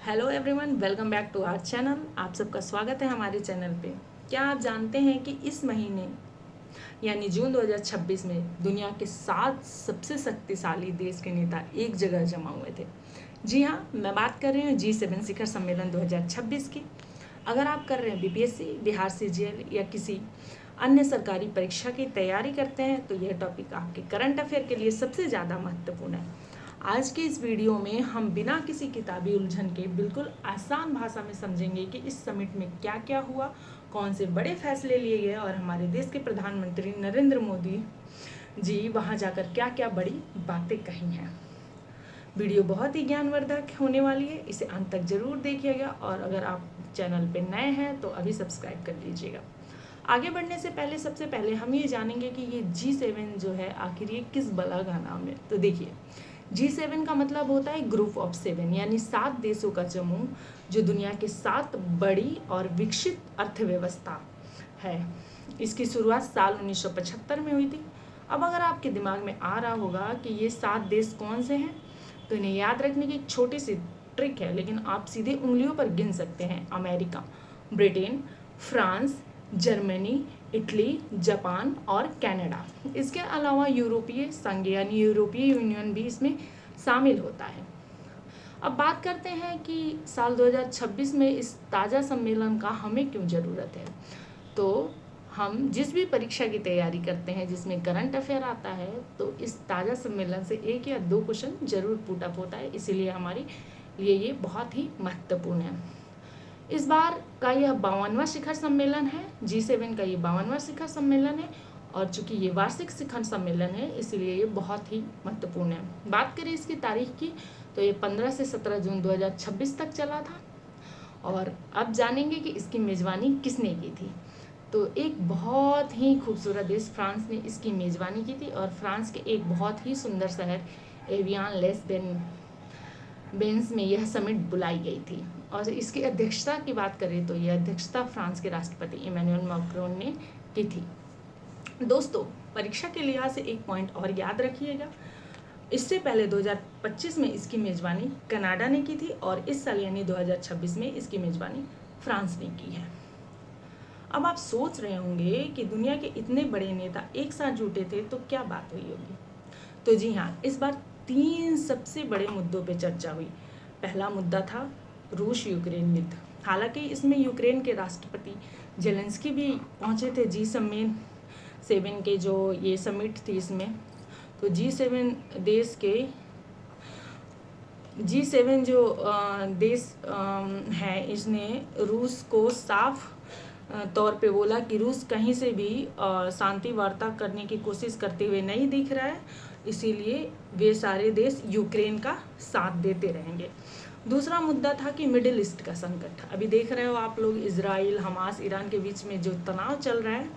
Hello everyone, welcome back to our channel. आप सबका स्वागत है हमारे चैनल पे। क्या आप जानते हैं कि इस महीने यानी जून 2026 में दुनिया के 7 सबसे शक्तिशाली देश के नेता एक जगह जमा हुए थे। जी हाँ, मैं बात कर रही हूँ G7 शिखर सम्मेलन 2026 की। अगर आप कर रहे हैं बीपीएससी, बिहार सीजीएल या किसी अन्य सरकारी परीक्षा की तैयारी करते हैं तो यह टॉपिक आपके करंट अफेयर के लिए सबसे ज़्यादा महत्वपूर्ण है। आज के इस वीडियो में हम बिना किसी किताबी उलझन के बिल्कुल आसान भाषा में समझेंगे कि इस समिट में क्या क्या हुआ, कौन से बड़े फैसले लिए गए और हमारे देश के प्रधानमंत्री नरेंद्र मोदी जी वहां जाकर क्या क्या बड़ी बातें कही हैं। वीडियो बहुत ही ज्ञानवर्धक होने वाली है, इसे अंत तक जरूर देखिएगा और अगर आप चैनल पे नए हैं तो अभी सब्सक्राइब कर लीजिएगा। आगे बढ़ने से पहले सबसे पहले हम ये जानेंगे कि ये G7 जो है आखिर ये किस बला का नाम है। तो देखिए, G7 का मतलब होता है ग्रुप ऑफ 7 यानी 7 देशों का समूह जो दुनिया के 7 बड़ी और विकसित अर्थव्यवस्था है। इसकी शुरुआत साल 1975 में हुई थी। अब अगर आपके दिमाग में आ रहा होगा कि ये 7 देश कौन से हैं तो इन्हें याद रखने की एक छोटी सी ट्रिक है, लेकिन आप सीधे उंगलियों पर गिन सकते हैं। America, Britain, France, Germany, Italy, Japan और कनाडा। इसके अलावा यूरोपीय संघ यानी यूरोपीय यूनियन भी इसमें शामिल होता है। अब बात करते हैं कि साल 2026 में इस ताज़ा सम्मेलन का हमें क्यों ज़रूरत है। तो हम जिस भी परीक्षा की तैयारी करते हैं जिसमें करंट अफेयर आता है तो इस ताज़ा सम्मेलन से 1 या 2 क्वेश्चन जरूर पुट अप होता है, इसीलिए हमारे लिए ये बहुत ही महत्वपूर्ण है। इस बार का यह 52वां शिखर सम्मेलन है। G7 का ये 52वां शिखर सम्मेलन है और चूंकि ये वार्षिक शिखर सम्मेलन है इसीलिए ये बहुत ही महत्वपूर्ण है। बात करें इसकी तारीख की तो ये 15 से 17 जून 2026 तक चला था। और अब जानेंगे कि इसकी मेज़बानी किसने की थी। तो एक बहुत ही खूबसूरत देश फ्रांस ने इसकी मेज़बानी की थी और फ्रांस के एक बहुत ही सुंदर शहर एवियान लेस बेंस में यह समिट बुलाई गई थी। और इसकी अध्यक्षता की बात करें तो यह अध्यक्षता फ्रांस के राष्ट्रपति इमैनुअल मैक्रोन ने की थी। दोस्तों, परीक्षा के लिहाज से एक पॉइंट और याद रखिएगा, इससे पहले 2025 में इसकी मेज़बानी कनाडा ने की थी और इस साल यानी 2026 में इसकी मेज़बानी फ्रांस ने की है। अब आप सोच रहे होंगे कि दुनिया के इतने बड़े नेता एक साथ जुटे थे तो क्या बात हुई होगी। तो जी हाँ, इस बार 3 सबसे बड़े मुद्दों पे चर्चा हुई। पहला मुद्दा था रूस यूक्रेन युद्ध। हालांकि इसमें यूक्रेन के राष्ट्रपति जेलेंस्की भी पहुंचे थे G7 के जो ये समिट थी इसमें। तो G7 देश के G7 जो देश है इसने रूस को साफ तौर पे बोला कि रूस कहीं से भी शांति वार्ता करने की कोशिश करते हुए नहीं दिख रहा है, इसीलिए वे सारे देश यूक्रेन का साथ देते रहेंगे। दूसरा मुद्दा था कि मिडिल ईस्ट का संकट। अभी देख रहे हो आप लोग, इजराइल, हमास, ईरान के बीच में जो तनाव चल रहा है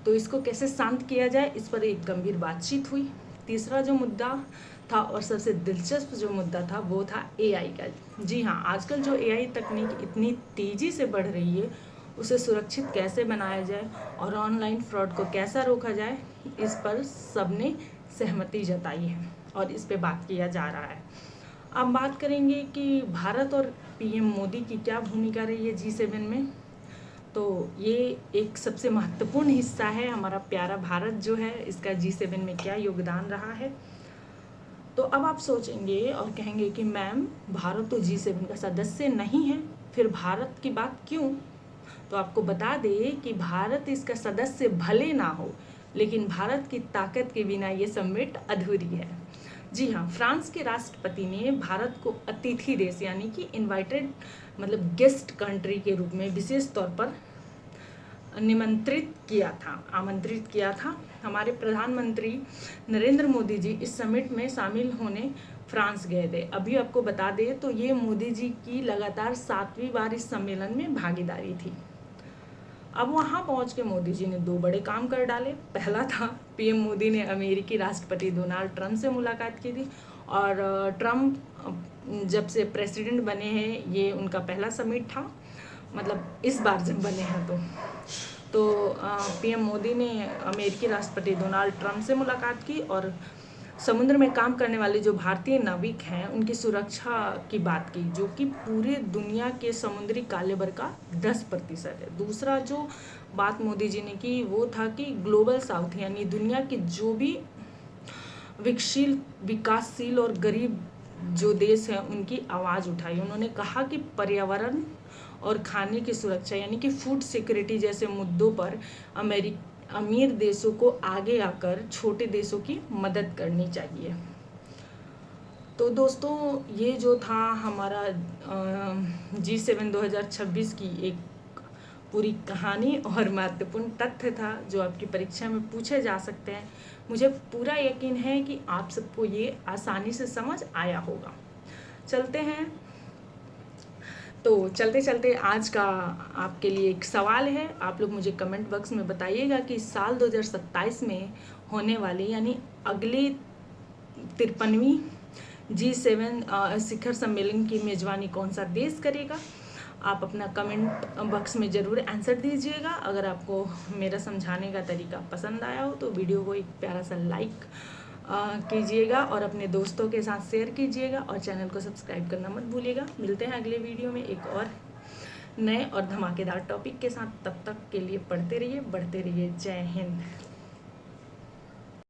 तो इसको कैसे शांत किया जाए, इस पर एक गंभीर बातचीत हुई। तीसरा जो मुद्दा था और सबसे दिलचस्प जो मुद्दा था वो था AI का। जी हाँ, आजकल जो AI तकनीक इतनी तेज़ी से बढ़ रही है उसे सुरक्षित कैसे बनाया जाए और ऑनलाइन फ्रॉड को कैसा रोका जाए, इस पर सबने सहमति जताई है और इस पे बात किया जा रहा है। अब बात करेंगे कि भारत और PM मोदी की क्या भूमिका रही है G7 में। तो ये एक सबसे महत्वपूर्ण हिस्सा है, हमारा प्यारा भारत जो है इसका G7 में क्या योगदान रहा है। तो अब आप सोचेंगे और कहेंगे कि मैम, भारत तो G7 का सदस्य नहीं है, फिर भारत की बात क्यों। तो आपको बता दें कि भारत इसका सदस्य भले ना हो, लेकिन भारत की ताकत के बिना ये समिट अधूरी है। जी हाँ, फ्रांस के राष्ट्रपति ने भारत को अतिथि देश यानी कि इनवाइटेड मतलब गेस्ट कंट्री के रूप में विशेष तौर पर आमंत्रित किया था। हमारे प्रधानमंत्री नरेंद्र मोदी जी इस समिट में शामिल होने फ्रांस गए थे। अभी आपको बता दें तो ये मोदी जी की लगातार 7वीं बार इस सम्मेलन में भागीदारी थी। अब वहाँ पहुँच के मोदी जी ने 2 बड़े काम कर डाले। पहला था PM मोदी ने अमेरिकी राष्ट्रपति डोनाल्ड ट्रंप से मुलाकात की थी और ट्रंप जब से प्रेसिडेंट बने हैं ये उनका पहला समिट था, मतलब इस बार जब बने हैं तो PM मोदी ने अमेरिकी राष्ट्रपति डोनाल्ड ट्रंप से मुलाकात की और समुद्र में काम करने वाले जो भारतीय नाविक हैं उनकी सुरक्षा की बात की, जो कि पूरे दुनिया के समुद्री कालेबर का 10% है। दूसरा जो बात मोदी जी ने की वो था कि ग्लोबल साउथ यानी दुनिया के जो भी विकासशील और गरीब जो देश हैं उनकी आवाज़ उठाई। उन्होंने कहा कि पर्यावरण और खाने की सुरक्षा यानी कि फूड सिक्योरिटी जैसे मुद्दों पर अमीर देशों को आगे आकर छोटे देशों की मदद करनी चाहिए। तो दोस्तों ये जो था हमारा G7 2026 की एक पूरी कहानी और महत्वपूर्ण तथ्य था जो आपकी परीक्षा में पूछे जा सकते हैं। मुझे पूरा यकीन है कि आप सबको ये आसानी से समझ आया होगा। चलते हैं, तो चलते चलते आज का आपके लिए एक सवाल है। आप लोग मुझे कमेंट बॉक्स में बताइएगा कि साल 2027 में होने वाली यानी अगली 53वीं G7 शिखर सम्मेलन की मेज़बानी कौन सा देश करेगा। आप अपना कमेंट बॉक्स में ज़रूर आंसर दीजिएगा। अगर आपको मेरा समझाने का तरीका पसंद आया हो तो वीडियो को एक प्यारा सा लाइक कीजिएगा और अपने दोस्तों के साथ शेयर कीजिएगा और चैनल को सब्सक्राइब करना मत भूलिएगा। मिलते हैं अगले वीडियो में एक और नए और धमाकेदार टॉपिक के साथ। तब तक के लिए पढ़ते रहिए, बढ़ते रहिए। जय हिंद।